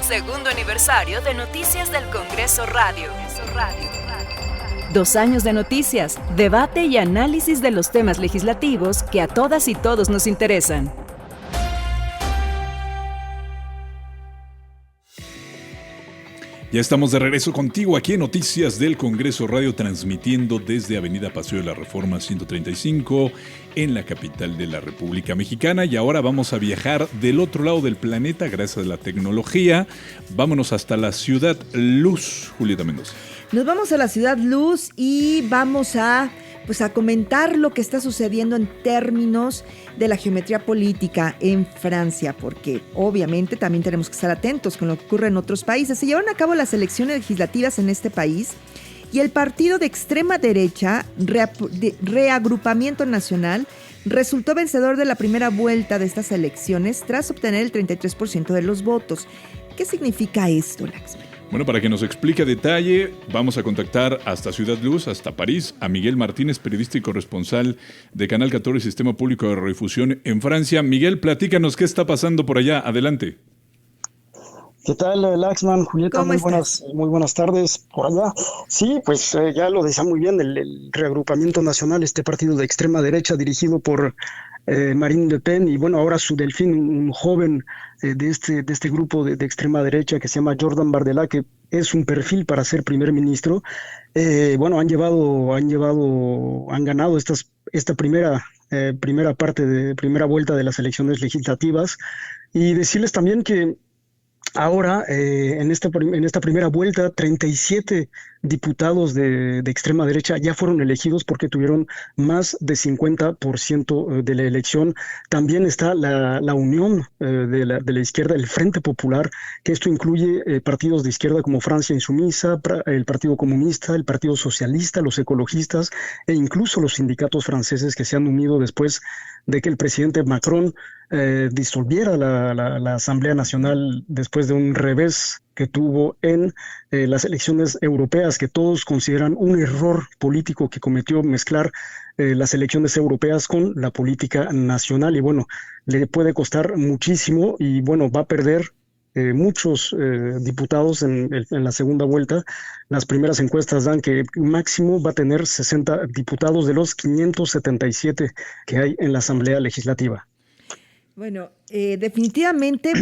Segundo aniversario de Noticias del Congreso Radio. 2 años de noticias, debate y análisis de los temas legislativos que a todas y todos nos interesan. Ya estamos de regreso contigo aquí en Noticias del Congreso Radio, transmitiendo desde Avenida Paseo de la Reforma 135 en la capital de la República Mexicana. Y ahora vamos a viajar del otro lado del planeta gracias a la tecnología. Vámonos hasta la Ciudad Luz, Julieta Mendoza. Nos vamos a la Ciudad Luz y vamos a comentar lo que está sucediendo en términos de la geometría política en Francia, porque obviamente también tenemos que estar atentos con lo que ocurre en otros países. Se llevaron a cabo las elecciones legislativas en este país y el partido de extrema derecha, Reagrupamiento Nacional, resultó vencedor de la primera vuelta de estas elecciones tras obtener el 33% de los votos. ¿Qué significa esto, Laxman? Bueno, para que nos explique a detalle, vamos a contactar hasta Ciudad Luz, hasta París, a Miguel Martínez, periodista y corresponsal de Canal 14, Sistema Público de Radiodifusión en Francia. Miguel, platícanos qué está pasando por allá. Adelante. ¿Qué tal, Laxman, Julieta? Muy buenas tardes por allá. Sí, pues ya lo decía muy bien, el Reagrupamiento Nacional, este partido de extrema derecha dirigido por Marine Le Pen, y bueno, ahora su delfín, un joven de este grupo de extrema derecha que se llama Jordan Bardella, que es un perfil para ser primer ministro. Han ganado esta primera vuelta de las elecciones legislativas, y decirles también que ahora, en esta primera vuelta, 37 diputados de extrema derecha ya fueron elegidos porque tuvieron más de 50% de la elección. También está la unión de la izquierda, el Frente Popular, que esto incluye partidos de izquierda como Francia Insumisa, el Partido Comunista, el Partido Socialista, los ecologistas e incluso los sindicatos franceses que se han unido después de que el presidente Macron disolviera la Asamblea Nacional después de un revés que tuvo en las elecciones europeas, que todos consideran un error político que cometió mezclar las elecciones europeas con la política nacional, y bueno, le puede costar muchísimo, y bueno, va a perder muchos diputados en la segunda vuelta. Las primeras encuestas dan que máximo va a tener 60 diputados de los 577 que hay en la Asamblea Legislativa. Bueno, definitivamente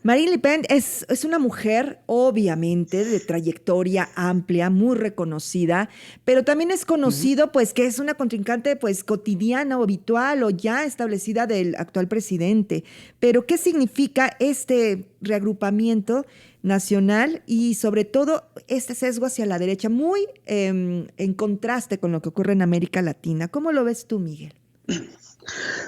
Marine Le Pen es una mujer obviamente de trayectoria amplia, muy reconocida, pero también es conocido pues que es una contrincante pues cotidiana o habitual o ya establecida del actual presidente. Pero ¿qué significa este reagrupamiento nacional y sobre todo este sesgo hacia la derecha, muy en contraste con lo que ocurre en América Latina? ¿Cómo lo ves tú, Miguel?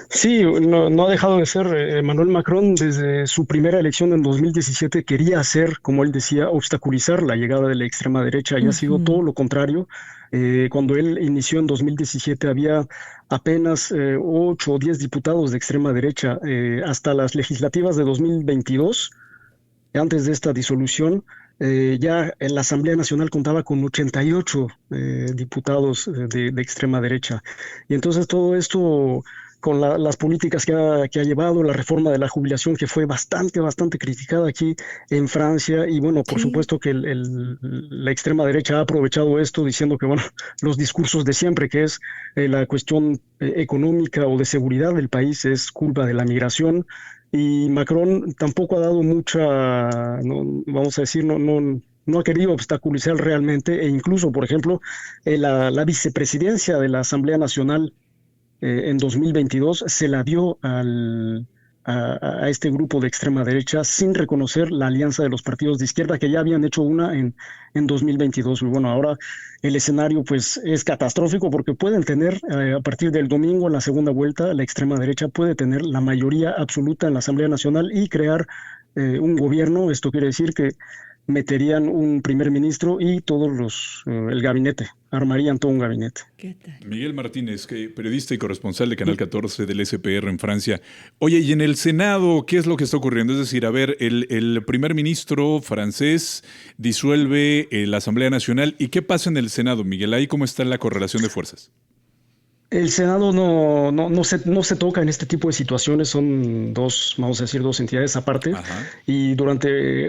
Sí, no ha dejado de ser. Emmanuel Macron, desde su primera elección en 2017, quería hacer, como él decía, obstaculizar la llegada de la extrema derecha, y ha sido todo lo contrario. Cuando él inició en 2017 había apenas 8 o 10 diputados de extrema derecha. Hasta las legislativas de 2022, antes de esta disolución, ya en la Asamblea Nacional contaba con 88 diputados de extrema derecha. Y entonces todo esto, con las políticas que ha llevado, la reforma de la jubilación, que fue bastante criticada aquí en Francia, y bueno, por supuesto que la extrema derecha ha aprovechado esto diciendo que, bueno, los discursos de siempre, que es la cuestión económica o de seguridad del país es culpa de la migración. Y Macron tampoco ha dado no ha querido obstaculizar realmente, e incluso, por ejemplo, la vicepresidencia de la Asamblea Nacional en 2022 se la dio a este grupo de extrema derecha sin reconocer la alianza de los partidos de izquierda, que ya habían hecho una en 2022. Y bueno, ahora el escenario pues es catastrófico, porque pueden tener a partir del domingo, en la segunda vuelta, la extrema derecha puede tener la mayoría absoluta en la Asamblea Nacional y crear un gobierno. Esto quiere decir que meterían un primer ministro y el gabinete, armarían todo un gabinete. ¿Qué tal? Miguel Martínez, periodista y corresponsal de Canal 14 del SPR en Francia. Oye, y en el Senado, ¿qué es lo que está ocurriendo? Es decir, a ver, el primer ministro francés disuelve la Asamblea Nacional, ¿y qué pasa en el Senado, Miguel? Ahí, ¿cómo está la correlación de fuerzas? El Senado no se toca en este tipo de situaciones, son dos, vamos a decir, dos entidades aparte. Ajá. Y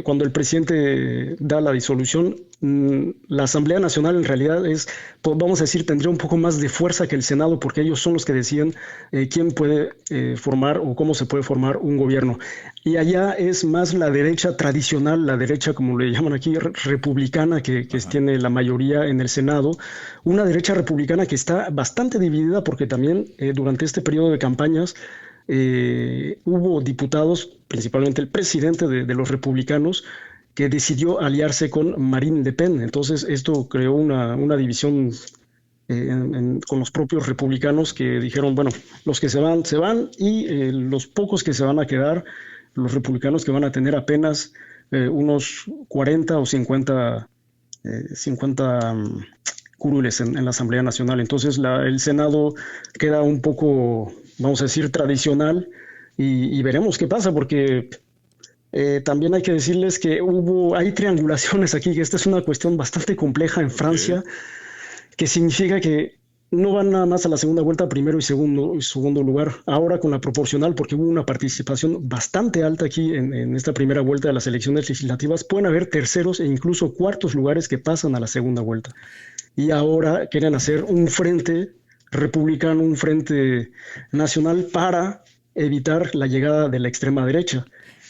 cuando el presidente da la disolución, la Asamblea Nacional en realidad pues, vamos a decir, tendría un poco más de fuerza que el Senado, porque ellos son los que deciden quién puede formar o cómo se puede formar un gobierno. Y allá es más la derecha tradicional, la derecha, como le llaman aquí, republicana, que tiene la mayoría en el Senado, una derecha republicana que está bastante dividida porque también durante este periodo de campañas hubo diputados, principalmente el presidente de los republicanos, que decidió aliarse con Marine Le Pen. Entonces esto creó una división con los propios republicanos que dijeron, bueno, los que se van y los pocos que se van a quedar, los republicanos que van a tener apenas unos 40 o 50 curules en la Asamblea Nacional. Entonces el Senado queda un poco, vamos a decir, tradicional y veremos qué pasa porque también hay que decirles que hay triangulaciones aquí, que esta es una cuestión bastante compleja en Francia, que significa que no van nada más a la segunda vuelta, primero y segundo lugar, ahora con la proporcional, porque hubo una participación bastante alta aquí en esta primera vuelta de las elecciones legislativas, pueden haber terceros e incluso cuartos lugares que pasan a la segunda vuelta. Y ahora quieren hacer un frente republicano, un frente nacional para evitar la llegada de la extrema derecha.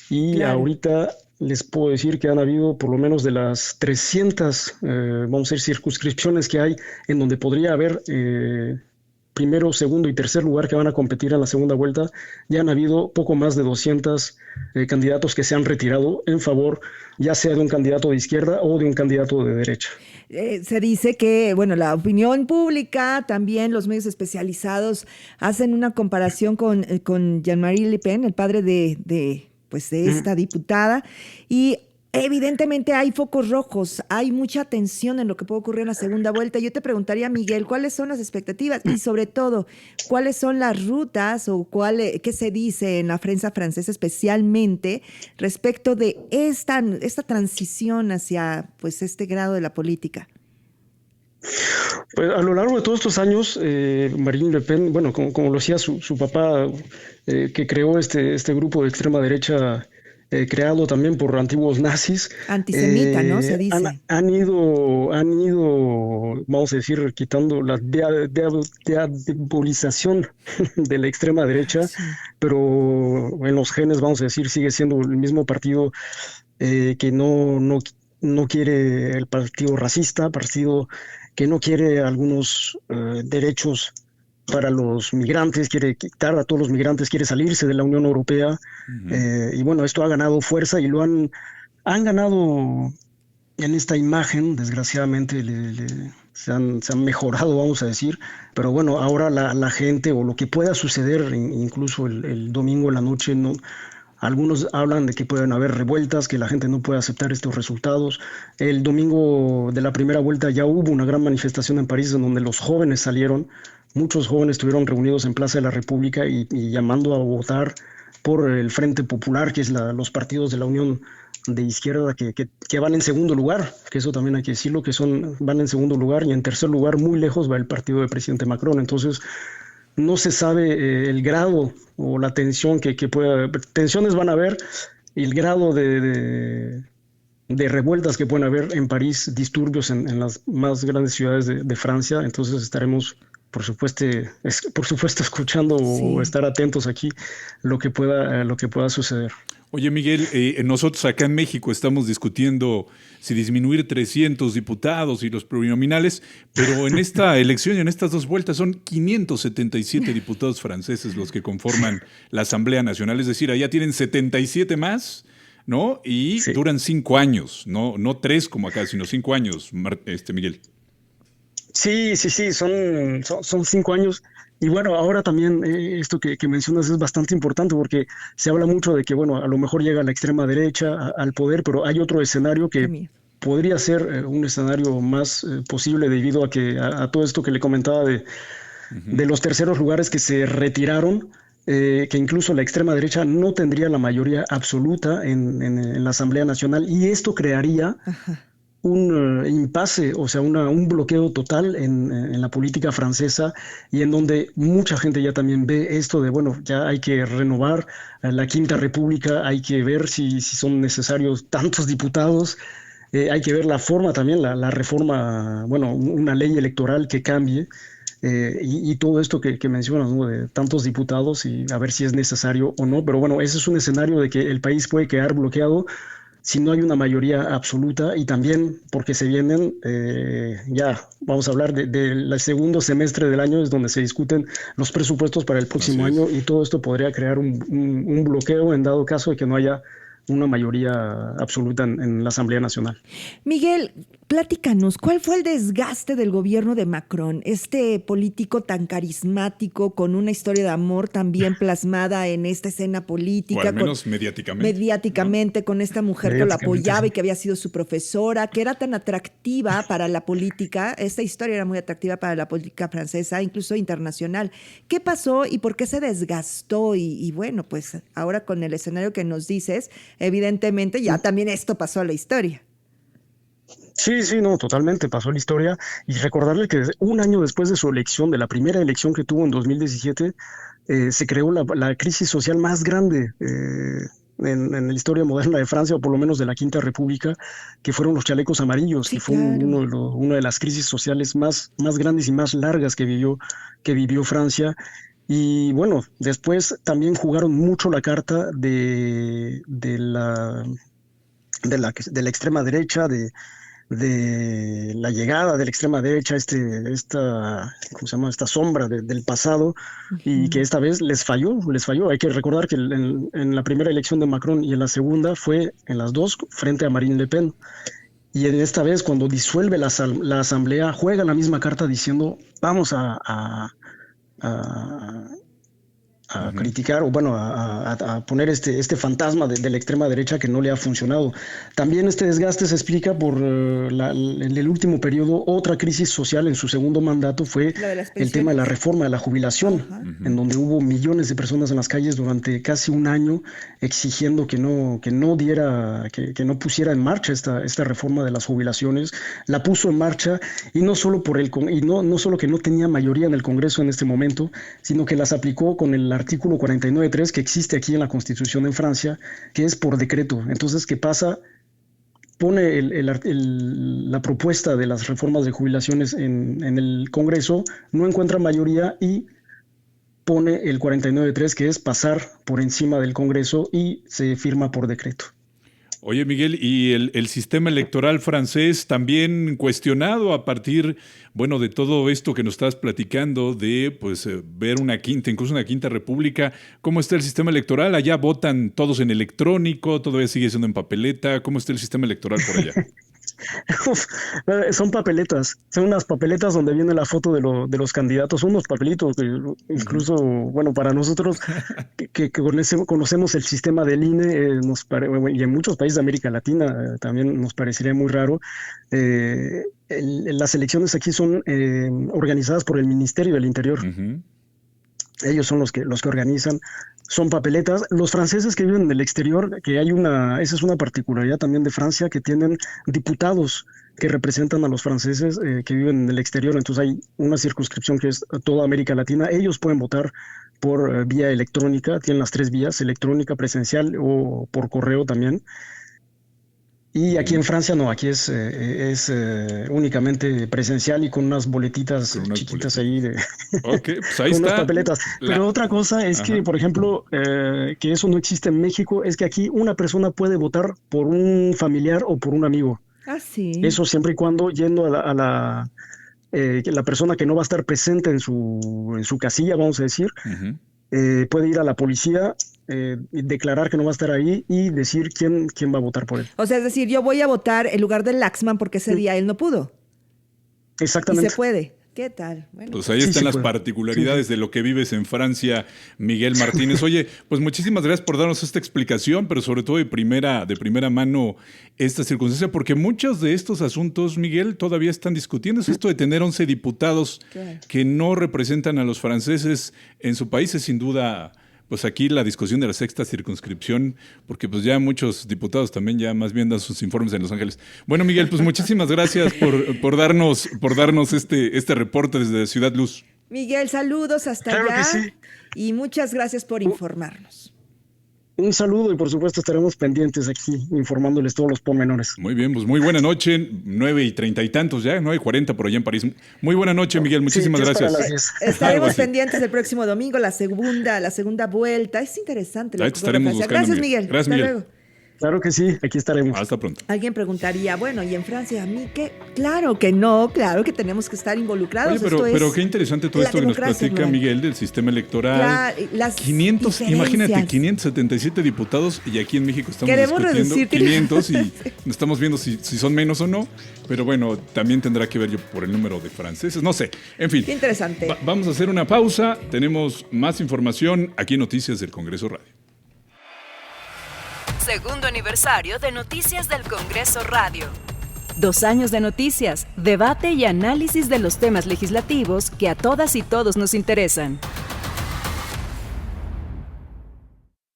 Y Claro. ahorita les puedo decir que han habido por lo menos de las 300, vamos a decir, circunscripciones que hay en donde podría haber primero, segundo y tercer lugar que van a competir en la segunda vuelta, ya han habido poco más de 200 candidatos que se han retirado en favor ya sea de un candidato de izquierda o de un candidato de derecha. Se dice que, bueno, la opinión pública, también los medios especializados hacen una comparación con Jean-Marie Le Pen, el padre de esta diputada, y evidentemente hay focos rojos, hay mucha tensión en lo que puede ocurrir en la segunda vuelta. Yo te preguntaría, Miguel, ¿cuáles son las expectativas? Y sobre todo, ¿cuáles son las rutas o qué se dice en la prensa francesa especialmente respecto de esta transición hacia pues este grado de la política? Pues a lo largo de todos estos años, Marine Le Pen, bueno, como lo decía su papá, que creó este grupo de extrema derecha, creado también por antiguos nazis. Antisemita, ¿no? Se dice. Han ido, vamos a decir, quitando la diabolización de la extrema derecha, Sí. pero en los genes, vamos a decir, sigue siendo el mismo partido que no quiere el partido racista, partido que no quiere algunos derechos para los migrantes, quiere quitar a todos los migrantes, quiere salirse de la Unión Europea. Y bueno, esto ha ganado fuerza y lo han ganado en esta imagen, desgraciadamente se han mejorado, vamos a decir, pero bueno, ahora la gente o lo que pueda suceder, incluso el domingo en la noche, no. Algunos hablan de que pueden haber revueltas, que la gente no puede aceptar estos resultados. El domingo de la primera vuelta ya hubo una gran manifestación en París en donde los jóvenes salieron. Muchos jóvenes estuvieron reunidos en Plaza de la República y llamando a votar por el Frente Popular, que es los partidos de la Unión de Izquierda que van en segundo lugar, que eso también hay que decirlo, van en segundo lugar, y en tercer lugar, muy lejos, va el partido del presidente Macron. Entonces, no se sabe el grado o la tensión que pueda haber. Tensiones van a haber, y el grado de revueltas que pueden haber en París, disturbios en las más grandes ciudades de Francia. Entonces estaremos, por supuesto, escuchando o estar atentos aquí lo que pueda suceder. Oye, Miguel, nosotros acá en México estamos discutiendo si disminuir 300 diputados y los plurinominales, pero en esta elección y en estas dos vueltas son 577 diputados franceses los que conforman la Asamblea Nacional, es decir, allá tienen 77 más, ¿no? Y sí, duran 5 años, no 3 como acá, sino 5 años, Miguel. Sí, son 5 años. Y bueno, ahora también esto que mencionas es bastante importante porque se habla mucho de que, bueno, a lo mejor llega la extrema derecha al poder, pero hay otro escenario que podría ser un escenario más posible debido a todo esto que le comentaba de los terceros lugares que se retiraron, que incluso la extrema derecha no tendría la mayoría absoluta en la Asamblea Nacional, y esto crearía un impasse, o sea, un bloqueo total en la política francesa y en donde mucha gente ya también ve esto de, bueno, ya hay que renovar la Quinta República, hay que ver si son necesarios tantos diputados, hay que ver la forma también, la reforma, bueno, una ley electoral que cambie. Y todo esto que mencionas, ¿no? De tantos diputados y a ver si es necesario o no, pero bueno, ese es un escenario de que el país puede quedar bloqueado si no hay una mayoría absoluta y también porque se vienen, ya vamos a hablar del segundo semestre del año, es donde se discuten los presupuestos para el próximo año y todo esto podría crear un bloqueo en dado caso de que no haya una mayoría absoluta en la Asamblea Nacional. Miguel, platícanos, ¿cuál fue el desgaste del gobierno de Macron? Este político tan carismático, con una historia de amor también plasmada en esta escena política. O al menos mediáticamente. Mediáticamente, ¿no? Con esta mujer que lo apoyaba y que había sido su profesora, que era tan atractiva para la política. Esta historia era muy atractiva para la política francesa, incluso internacional. ¿Qué pasó y por qué se desgastó? Y bueno, pues ahora con el escenario que nos dices, evidentemente ya también esto pasó a la historia. Sí, no, totalmente pasó a la historia y recordarle que un año después de su elección, de la primera elección que tuvo en 2017, se creó la crisis social más grande en la historia moderna de Francia, o por lo menos de la Quinta República, que fueron los chalecos amarillos, sí, que fue una de las crisis sociales más grandes y más largas que vivió Francia. Y bueno, después también jugaron mucho la carta de la extrema derecha, de la llegada de la extrema derecha, ¿cómo se llama? Esta sombra del pasado, y que esta vez les falló. Hay que recordar que en la primera elección de Macron y en la segunda fue en las dos frente a Marine Le Pen. Y en esta vez, cuando disuelve la asamblea, juega la misma carta diciendo, vamos a criticar o bueno, a poner este fantasma de la extrema derecha que no le ha funcionado. También este desgaste se explica por en el último periodo, otra crisis social en su segundo mandato fue el tema de la reforma de la jubilación, en donde hubo millones de personas en las calles durante casi un año exigiendo que no pusiera en marcha esta reforma de las jubilaciones. La puso en marcha y no solo no solo que no tenía mayoría en el Congreso en este momento, sino que las aplicó con el artículo 49.3 que existe aquí en la Constitución en Francia, que es por decreto. Entonces, ¿qué pasa? Pone la propuesta de las reformas de jubilaciones en el Congreso, no encuentra mayoría y pone el 49.3, que es pasar por encima del Congreso, y se firma por decreto. Oye, Miguel, y el sistema electoral francés también cuestionado a partir, bueno, de todo esto que nos estás platicando, de pues ver incluso una quinta república. ¿Cómo está el sistema electoral? ¿Allá votan todos en electrónico? ¿Todavía sigue siendo en papeleta? ¿Cómo está el sistema electoral por allá? Son papeletas, son unas papeletas donde viene la foto de los candidatos, unos papelitos que incluso, bueno, para nosotros que conocemos el sistema del INE, y en muchos países de América Latina también nos parecería muy raro. Las elecciones aquí son organizadas por el Ministerio del Interior. Ellos son los que organizan, son papeletas. Los franceses que viven en el exterior, esa es una particularidad también de Francia, que tienen diputados que representan a los franceses que viven en el exterior. Entonces hay una circunscripción que es toda América Latina. Ellos pueden votar por vía electrónica, tienen las 3 vías, electrónica, presencial o por correo también. Y aquí en Francia no, aquí es únicamente presencial y con unas boletitas chiquitas ahí okay, pues ahí con está unas papeletas. Pero otra cosa es que, por ejemplo, que eso no existe en México, es que aquí una persona puede votar por un familiar o por un amigo. Ah, sí. Eso siempre y cuando yendo a la persona que no va a estar presente en su casilla, vamos a decir, puede ir a la policía, declarar que no va a estar ahí y decir quién va a votar por él. O sea, es decir, yo voy a votar en lugar de Laxman porque ese día él no pudo. Exactamente. Y se puede. ¿Qué tal? Bueno, pues ahí están las particularidades de lo que vives en Francia, Miguel Martínez. Oye, pues muchísimas gracias por darnos esta explicación, pero sobre todo de primera mano esta circunstancia, porque muchos de estos asuntos, Miguel, todavía están discutiendo. Esto de tener 11 diputados que no representan a los franceses en su país es sin duda pues aquí la discusión de la sexta circunscripción, porque pues ya muchos diputados también ya más bien dan sus informes en Los Ángeles. Bueno, Miguel, pues muchísimas gracias por darnos este reporte desde Ciudad Luz. Miguel, saludos hasta Claro allá. que sí. Y muchas gracias por informarnos. Un saludo y por supuesto estaremos pendientes aquí informándoles todos los pormenores. Muy bien, pues muy buena noche, 9:30 y tantos ya, 9:40 por allá en París. Muy buena noche, Miguel, muchísimas Sí, ya es para gracias. las 10. Estaremos Algo así. pendientes el próximo domingo, la segunda vuelta. Es interesante. Ahí te estaremos buscando, Gracias, Miguel. Miguel. Gracias, Hasta Miguel. luego. Claro que sí, aquí estaremos. Hasta pronto. Alguien preguntaría, bueno, ¿y en Francia a mí qué? Claro que no, claro que tenemos que estar involucrados. Oye, pero Esto es qué interesante todo la esto que nos democracia, platica Noel. Miguel del sistema electoral. Claro, las 500, diferencias. imagínate, 577 diputados y aquí en México estamos Queremos discutiendo reducir 500 y estamos viendo si son menos o no, pero bueno, también tendrá que ver yo por el número de franceses, no sé, en fin. Qué interesante. Vamos a hacer una pausa, tenemos más información aquí en Noticias del Congreso Radio. Segundo aniversario de Noticias del Congreso Radio. 2 años de noticias, debate y análisis de los temas legislativos que a todas y todos nos interesan.